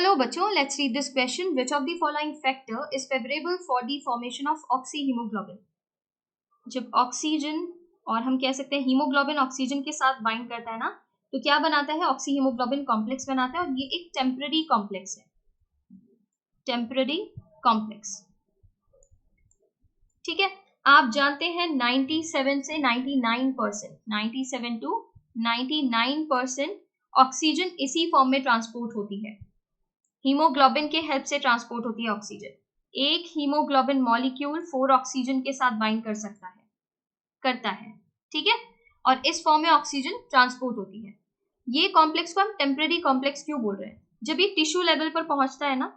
Hello बच्चों, let's read this question. Which of the following factor is favorable for the formation of oxyhemoglobin? जब oxygen और हम कह सकते हैं हीमोग्लोबिन ऑक्सीजन के साथ बाइंड करता है ना, तो क्या बनाता है? ऑक्सीहीमोग्लोबिन कॉम्प्लेक्स बनाता है और ये एक टेम्पररी कॉम्प्लेक्स है, टेम्पररी कॉम्प्लेक्स। ठीक है, आप जानते हैं 97 से 99%, 97 to 99% ऑक्सीजन इसी फॉर्म में ट्रांसपोर्ट होती है, हीमोग्लोबिन के हेल्प से ट्रांसपोर्ट होती है ऑक्सीजन। एक हीमोग्लोबिन मॉलिक्यूल 4 ऑक्सीजन के साथ बाइंड कर सकता है, करता है, ठीक है, और इस फॉर्म में ऑक्सीजन ट्रांसपोर्ट होती है। ये कॉम्प्लेक्स को हम टेम्पररी कॉम्प्लेक्स क्यों बोल रहे हैं? जब ये टिश्यू लेवल पर पहुंचता है ना,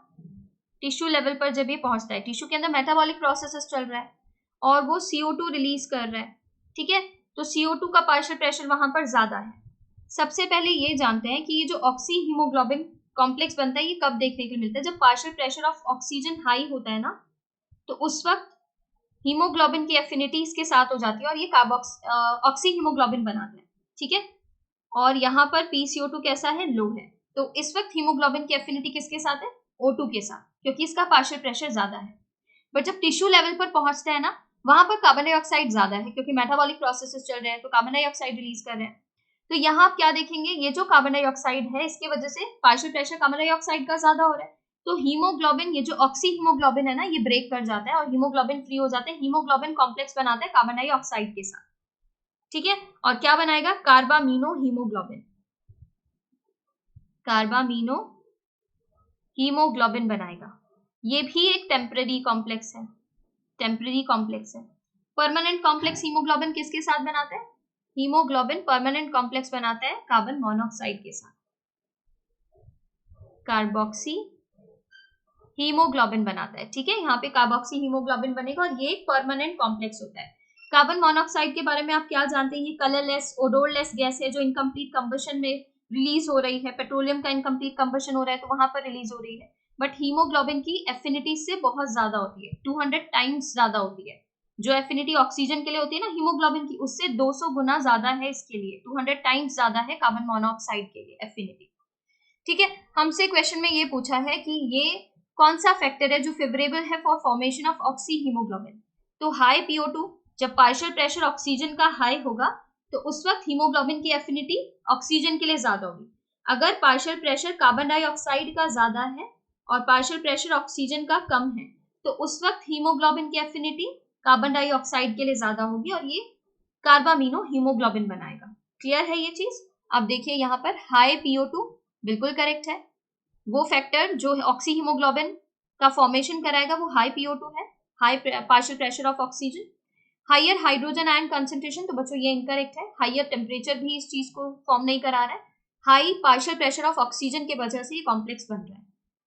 टिश्यू लेवल पर जब ये पहुंचता है, टिश्यू के अंदर मेटाबॉलिक प्रोसेसेस चल रहा है और वो CO2 रिलीज कर रहा है, ठीक है, तो CO2 का पार्शियल प्रेशर वहां पर ज्यादा है। सबसे पहले ये जानते हैं कि ये जो ऑक्सीहीमोग्लोबिन कॉम्प्लेक्स बनता है ये कब देखने के लिए मिलता है? जब partial pressure of oxygen high होता है ना, तो उस वक्त हीमोग्लोबिन की एफिनिटी इसके साथ हो जाती है और ये ऑक्सीहीमोग्लोबिन बनाता है, ठीक है, और यहाँ पर PCO2 कैसा है? लो है, तो इस वक्त हीमोग्लोबिन की एफिनिटी किसके साथ है? O2 के साथ, क्योंकि इसका पार्शियल प्रेशर ज्यादा है। बट जब टिश्यू लेवल पर पहुंचता है ना, वहां पर कार्बन डाइऑक्साइड ज्यादा है, क्योंकि मेटाबॉलिक प्रोसेसेस चल रहे हैं तो कार्बन डाइऑक्साइड रिलीज कर रहे हैं। तो यहाँ आप क्या देखेंगे? ये जो कार्बन डाइऑक्साइड है इसकी वजह से पार्शियल प्रेशर कार्बन डाइऑक्साइड का ज्यादा हो रहा है, तो हीमोग्लोबिन, ये जो ऑक्सीहीमोग्लोबिन है ना, ये ब्रेक कर जाता है और हीमोग्लोबिन फ्री हो जाता है, हीमोग्लोबिन कॉम्प्लेक्स बनाता है कार्बन डाइऑक्साइड के साथ, ठीक है, और क्या बनाएगा? कार्बामीनो हीमोग्लोबिन, कार्बामीनो हीमोग्लोबिन बनाएगा। ये भी एक टेम्पररी कॉम्प्लेक्स है, टेम्पररी कॉम्प्लेक्स है। परमानेंट कॉम्प्लेक्स हीमोग्लोबिन किसके साथ बनाता है? हीमोग्लोबिन परमानेंट कॉम्प्लेक्स बनाता है कार्बन मोनोऑक्साइड के साथ, कार्बोक्सी हीमोग्लोबिन बनाता है, ठीक है, यहाँ पे कार्बोक्सी हीमोग्लोबिन बनेगा और ये एक परमानेंट कॉम्प्लेक्स होता है। कार्बन मोनोऑक्साइड के बारे में आप क्या जानते हैं? ये कलरलेस, ओडोरलेस गैस है जो इनकम्प्लीट कंबशन में रिलीज हो रही है। पेट्रोलियम का इनकम्प्लीट कंबशन हो रहा है तो वहां पर रिलीज हो रही है, बट हीमोग्लोबिन की एफिनिटी से बहुत ज्यादा होती है, 200 टाइम्स ज्यादा होती है। जो एफिनिटी ऑक्सीजन के लिए होती है ना हीमोग्लोबिन की, उससे 200 गुना ज्यादा है इसके लिए, 200 टाइम्स ज्यादा है कार्बन मोनोऑक्साइड के लिए एफिनिटी, ठीक है। हमसे क्वेश्चन में ये पूछा है कि ये कौन सा फैक्टर है जो फेवरेबल है फॉर फॉर्मेशन ऑफ ऑक्सीहीमोग्लोबिन? तो हाई PO2, जब पार्शियल प्रेशर ऑक्सीजन का हाई होगा तो उस वक्त हीमोग्लोबिन की एफिनिटी ऑक्सीजन के लिए ज्यादा होगी। अगर पार्शियल प्रेशर कार्बन डाइऑक्साइड का ज्यादा है और पार्शियल प्रेशर ऑक्सीजन का कम है, तो उस वक्त हीमोग्लोबिन की एफिनिटी कार्बन डाइऑक्साइड के लिए ज्यादा होगी और ये कार्बामीनो हीमोग्लोबिन बनाएगा। क्लियर है ये चीज? अब देखिए यहाँ पर हाई PO2 बिल्कुल करेक्ट है, वो फैक्टर जो ऑक्सीहीमोग्लोबिन का फॉर्मेशन कराएगा वो हाई PO2 है, high partial pressure of oxygen. Higher hydrogen ion concentration, तो बच्चों ये इनकरेक्ट है, हाइयर टेम्परेचर भी इस चीज को फॉर्म नहीं करा रहा है। High partial pressure of oxygen की वजह से ये कॉम्प्लेक्स बन रहा है।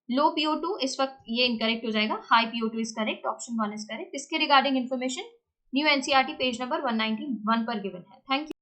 लो PO2 इस वक्त ये इनकरेक्ट हो जाएगा, high PO2 is correct, option 1 is correct. इसके regarding information new NCERT page number 191 पर गिवन है। Thank you.